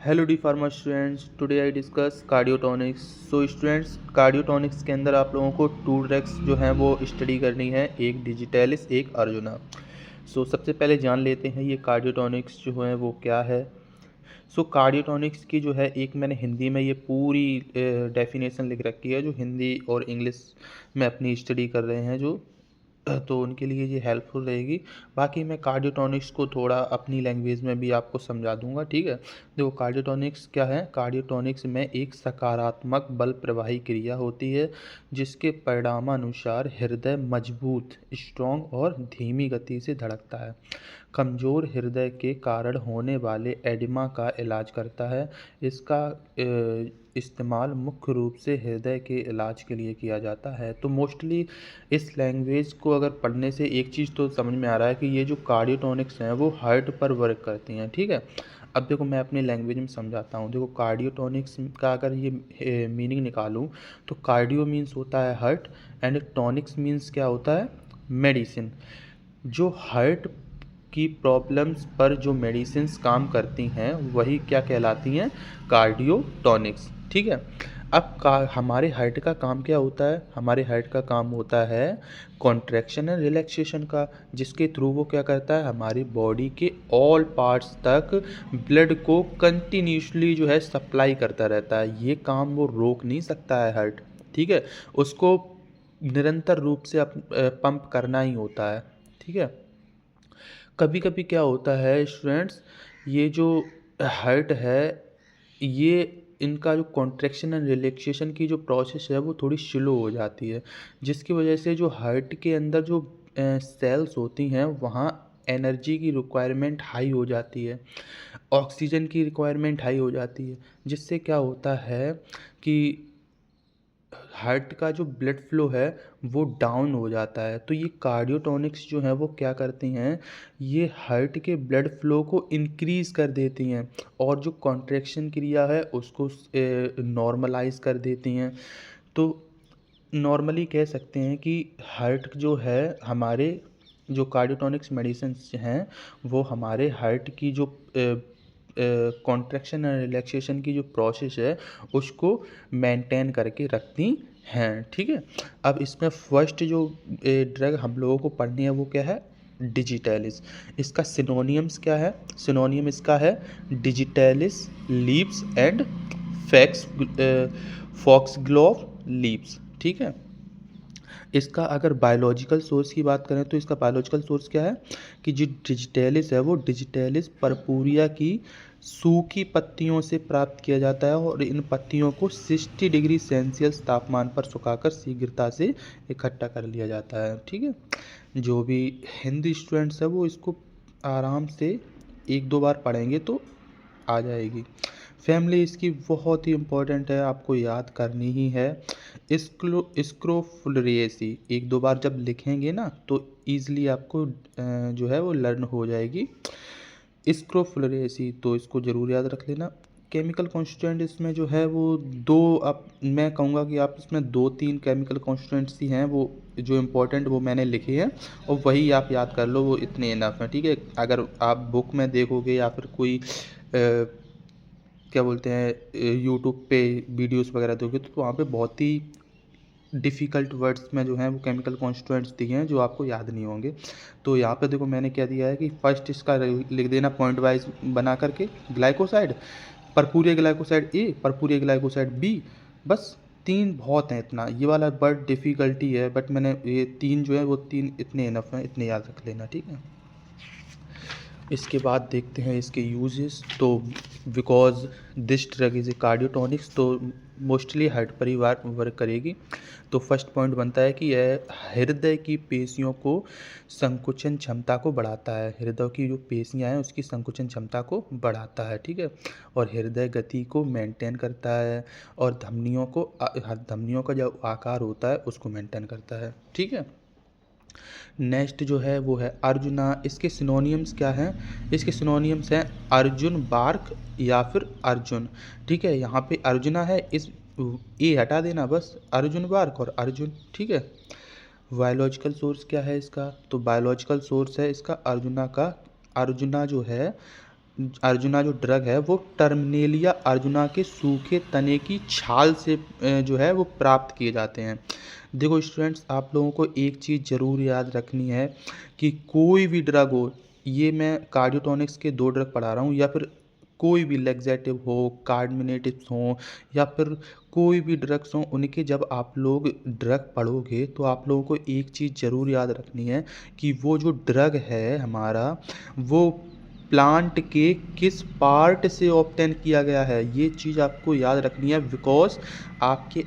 Hello D pharma students, today I discuss cardiotonics. So students, cardiotonics के अंदर आप लोगों को टू ड्रग्स जो हैं वो स्टडी करनी है, एक डिजिटैलिस एक अर्जुना। सो सबसे पहले जान लेते हैं ये कार्डियोटोनिक्स जो है वो क्या है। सो कार्डियोटोनिक्स की जो है एक मैंने हिंदी में ये पूरी डेफिनेशन लिख रखी है, जो हिंदी और इंग्लिश में अपनी स्टडी कर रहे हैं जो तो उनके लिए ये हेल्पफुल रहेगी। बाकी मैं कार्डियोटोनिक्स को थोड़ा अपनी लैंग्वेज में भी आपको समझा दूंगा, ठीक है। देखो कार्डियोटोनिक्स क्या है। कार्डियोटोनिक्स में एक सकारात्मक बल प्रवाही क्रिया होती है जिसके परिणामानुसार हृदय मजबूत, स्ट्रॉन्ग और धीमी गति से धड़कता है। कमज़ोर हृदय के कारण होने वाले एडिमा का इलाज करता है। इसका इस्तेमाल मुख्य रूप से हृदय के इलाज के लिए किया जाता है। तो मोस्टली इस लैंग्वेज को अगर पढ़ने से एक चीज़ तो समझ में आ रहा है कि ये जो कार्डियोटोनिक्स हैं वो हार्ट पर वर्क करती हैं, ठीक है। अब देखो मैं अपनी लैंग्वेज में समझाता हूँ। देखो कार्डियोटोनिक्स का अगर ये मीनिंग निकालूँ तो कार्डियो मीन्स होता है हार्ट एंड टॉनिक्स मीन्स क्या होता है, मेडिसिन। जो हार्ट की प्रॉब्लम्स पर जो मेडिसिन्स काम करती हैं वही क्या कहलाती हैं, कार्डियोटोनिक्स, ठीक है। अब हमारे हार्ट का काम क्या होता है, हमारे हार्ट का काम होता है कॉन्ट्रैक्शन एंड रिलैक्सेशन का, जिसके थ्रू वो क्या करता है, हमारी बॉडी के ऑल पार्ट्स तक ब्लड को कंटिन्यूसली जो है सप्लाई करता रहता है। ये काम वो रोक नहीं सकता है हार्ट, ठीक है। उसको निरंतर रूप से पंप करना ही होता है, ठीक है। कभी कभी क्या होता है स्टूडेंट्स, ये जो हार्ट है ये इनका जो कॉन्ट्रैक्शन एंड रिलैक्सेशन की जो प्रोसेस है वो थोड़ी स्लो हो जाती है, जिसकी वजह से जो हार्ट के अंदर जो सेल्स होती हैं वहाँ एनर्जी की रिक्वायरमेंट हाई हो जाती है, ऑक्सीजन की रिक्वायरमेंट हाई हो जाती है, जिससे क्या होता है कि हार्ट का जो ब्लड फ्लो है वो डाउन हो जाता है। तो ये कार्डियोटोनिक्स जो है वो क्या करती हैं, ये हार्ट के ब्लड फ्लो को इंक्रीज़ कर देती हैं और जो कॉन्ट्रैक्शन क्रिया है उसको नॉर्मलाइज कर देती हैं। तो नॉर्मली कह सकते हैं कि हार्ट जो है हमारे, जो कार्डियोटोनिक्स मेडिसिन्स हैं वो हमारे हार्ट की जो कॉन्ट्रैक्शन एंड रिलैक्सेशन की जो प्रोसेस है उसको मेंटेन करके रखती हैं, ठीक है। अब इसमें फर्स्ट जो ड्रग हम लोगों को पढ़नी है वो क्या है, डिजिटैलिस। इसका सिनोनियम्स क्या है, सिनोनियम इसका है digitalis leaves and fax foxglove leaves, ठीक है। इसका अगर बायोलॉजिकल सोर्स की बात करें तो इसका बायोलॉजिकल सोर्स क्या है कि जो डिजिटैलिस है वो डिजिटैलिस पर्पूरिया की सूखी पत्तियों से प्राप्त किया जाता है और इन पत्तियों को 60 डिग्री सेल्सियस तापमान पर सुखाकर शीघ्रता से इकट्ठा कर लिया जाता है, ठीक है। जो भी हिंदी स्टूडेंट्स है वो इसको आराम से एक दो बार पढ़ेंगे तो आ जाएगी। फैमिली इसकी बहुत ही इम्पोर्टेंट है, आपको याद करनी ही है। स्क्रोफुलरिएसी एक दो बार जब लिखेंगे ना तो ईज़िली आपको जो है वो लर्न हो जाएगी। स्क्रोफुलरिएसी तो इसको ज़रूर याद रख लेना। केमिकल कॉन्स्टिट्यूएंट इसमें जो है वो दो, आप मैं कहूँगा कि आप इसमें दो तीन केमिकल कॉन्स्टिट्यूएंट्स ही हैं वो जो इम्पोर्टेंट वो मैंने लिखे हैं और वही आप याद कर लो, वो इतने इनफ हैं, ठीक है। अगर आप बुक में देखोगे या फिर कोई क्या बोलते हैं यूट्यूब पे वीडियोस वगैरह देखोगे तो वहाँ पे बहुत ही डिफ़िकल्ट वर्ड्स में जो हैं वो केमिकल कॉन्स्टिट्यूएंट्स दिए हैं जो आपको याद नहीं होंगे। तो यहाँ पे देखो मैंने क्या दिया है कि फर्स्ट इसका लिख देना पॉइंट वाइज बना करके, glycoside, परपूरिया glycoside A, परपूरिया glycoside B, बस तीन बहुत हैं। इतना ये वाला वर्ड डिफ़िकल्टी है बट मैंने ये तीन जो है वो तीन इतने इनफ हैं, इतने याद रख लेना, ठीक है। इसके बाद देखते हैं इसके यूजेस। तो because this drug is a cardiotonics तो मोस्टली हार्ट पर ही वर्क करेगी। तो फर्स्ट पॉइंट बनता है कि यह हृदय की पेशियों को संकुचन क्षमता को बढ़ाता है, हृदय की जो पेशियाँ हैं उसकी संकुचन क्षमता को बढ़ाता है, ठीक है। और हृदय गति को मेंटेन करता है और धमनियों का जो आकार होता है उसको मेंटेन करता है, ठीक है। नेक्स्ट जो है वो है अर्जुना। इसके सिनोनियम्स क्या हैं, इसके सिनोनियम्स हैं अर्जुन बार्क या फिर अर्जुन, ठीक है। यहाँ पे अर्जुना है, इस ए हटा देना बस, अर्जुन बार्क और अर्जुन, ठीक है। बायोलॉजिकल सोर्स क्या है इसका, तो बायोलॉजिकल सोर्स है इसका अर्जुना का। अर्जुना जो है अर्जुना जो ड्रग है वो टर्मिनेलिया अर्जुना के सूखे तने की छाल से जो है वो प्राप्त किए जाते हैं। देखो स्टूडेंट्स, आप लोगों को एक चीज़ ज़रूर याद रखनी है कि कोई भी ड्रग हो, ये मैं कार्डियोटॉनिक्स के 2 ड्रग पढ़ा रहा हूँ, या फिर कोई भी लैक्सेटिव हो, कार्बोनेटिव्स हों, या फिर कोई भी ड्रग्स हों, उनके जब आप लोग ड्रग पढ़ोगे तो आप लोगों को एक चीज़ ज़रूर याद रखनी है कि वो जो ड्रग है हमारा, वो प्लांट के किस पार्ट से ऑब्टेन किया गया है, ये चीज़ आपको याद रखनी है। बिकॉज आपके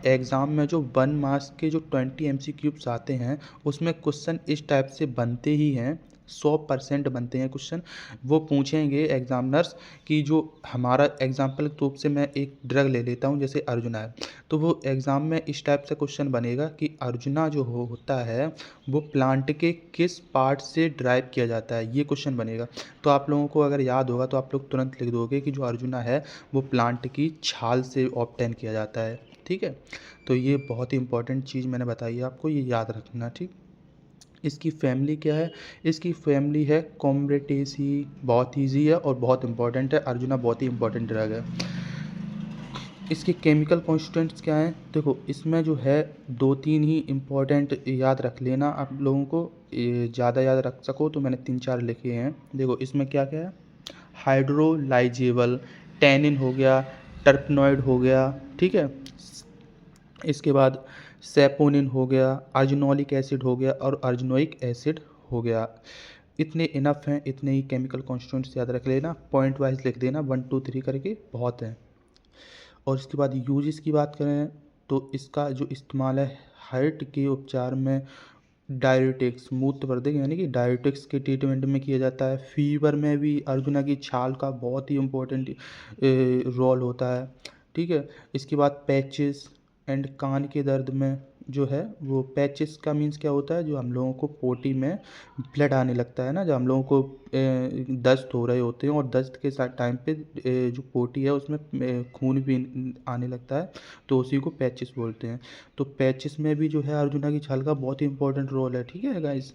एग्ज़ाम में जो 1 मार्क्स के जो 20 MCQs आते हैं उसमें क्वेश्चन इस टाइप से बनते ही हैं, 100% बनते हैं क्वेश्चन। वो पूछेंगे एग्जामिनर्स कि जो हमारा एग्जाम्पल के तौर से मैं एक ड्रग ले लेता हूँ, जैसे अर्जुना है, तो वो एग्ज़ाम में इस टाइप से क्वेश्चन बनेगा कि अर्जुना जो होता है वो प्लांट के किस पार्ट से ड्राइव किया जाता है, ये क्वेश्चन बनेगा। तो आप लोगों को अगर याद होगा तो आप लोग तुरंत लिख दोगे कि जो अर्जुना है वो प्लांट की छाल से ऑब्टेन किया जाता है। ठीक है, तो ये बहुत ही इंपॉर्टेंट चीज़ मैंने बताई है आपको, ये याद रखना। ठीक, इसकी फैमिली क्या है? इसकी फैमिली है कॉम्ब्रेटेसी, बहुत ईजी है और बहुत इंपॉर्टेंट है। अर्जुना बहुत ही इंपॉर्टेंट ड्रग है। इसके केमिकल कॉन्स्टिट्यूएंट्स क्या हैं? देखो इसमें जो है 2-3 ही इम्पॉर्टेंट याद रख लेना आप लोगों को, ज़्यादा याद रख सको तो मैंने 3-4 लिखे हैं। देखो इसमें क्या क्या है? हाइड्रोलाइजेबल, टैनिन हो गया, टर्पनॉइड हो गया, ठीक है, इसके बाद सेपोनिन हो गया, अर्जिनोलिक एसिड हो गया और अर्जिनोइक एसिड हो गया। इतने इनफ हैं, इतने ही केमिकल कॉन्स्टिट्यूएंट्स याद रख लेना, पॉइंट वाइज लिख देना 1 2 3 करके, बहुत हैं। और इसके बाद यूजेस की बात करें तो इसका जो इस्तेमाल है हार्ट के उपचार में, डायरेटिक्स, मूत्रवर्धक यानी कि डायरेटिक्स के ट्रीटमेंट में किया जाता है। फीवर में भी अर्जुना की छाल का बहुत ही इम्पोर्टेंट रोल होता है। ठीक है, इसके बाद पैचेस एंड कान के दर्द में जो है वो पैचेस का मीन्स क्या होता है, जो हम लोगों को पोटी में ब्लड आने लगता है ना, जब हम लोगों को दस्त हो रहे होते हैं और दस्त के साथ टाइम पे जो पोटी है उसमें खून भी आने लगता है, तो उसी को पैचेस बोलते हैं। तो पैचेस में भी जो है अर्जुना की छाल का बहुत ही इंपॉर्टेंट रोल है। ठीक है गाइस,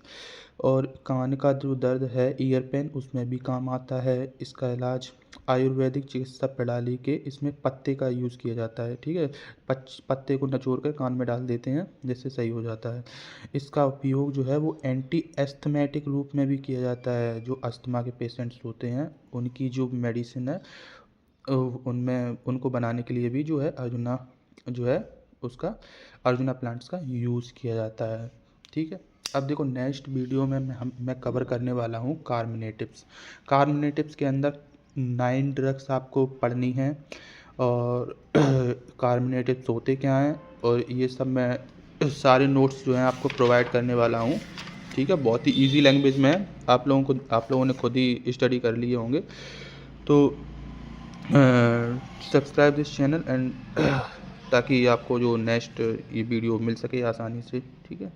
और कान का जो दर्द है, ईयर पेन, उसमें भी काम आता है। इसका इलाज आयुर्वेदिक चिकित्सा प्रणाली के इसमें पत्ते का यूज़ किया जाता है। ठीक है, पत्ते को निचोड़ कर कान में डाल देते हैं जिससे सही हो जाता है। इसका उपयोग जो है वो एंटी एस्थमेटिक रूप में भी किया जाता है। जो अस्थमा के पेशेंट्स होते हैं उनकी जो मेडिसिन है उनमें उनको बनाने के लिए भी जो है अर्जुना जो है उसका अर्जुना प्लांट्स का यूज़ किया जाता है। ठीक है, अब देखो नेक्स्ट वीडियो में मैं कवर करने वाला हूँ कार्बोनेटिव्स। कार्बोनेटिव्स के अंदर 9 ड्रग्स आपको पढ़नी हैं और कार्बोनेटिव्स होते क्या हैं, और ये सब मैं सारे नोट्स जो हैं आपको प्रोवाइड करने वाला हूँ। ठीक है, बहुत ही इजी लैंग्वेज में है, आप लोगों ने खुद ही स्टडी कर लिए होंगे। तो सब्सक्राइब दिस चैनल एंड ताकि आपको जो नेक्स्ट ये वीडियो मिल सके आसानी से। ठीक है।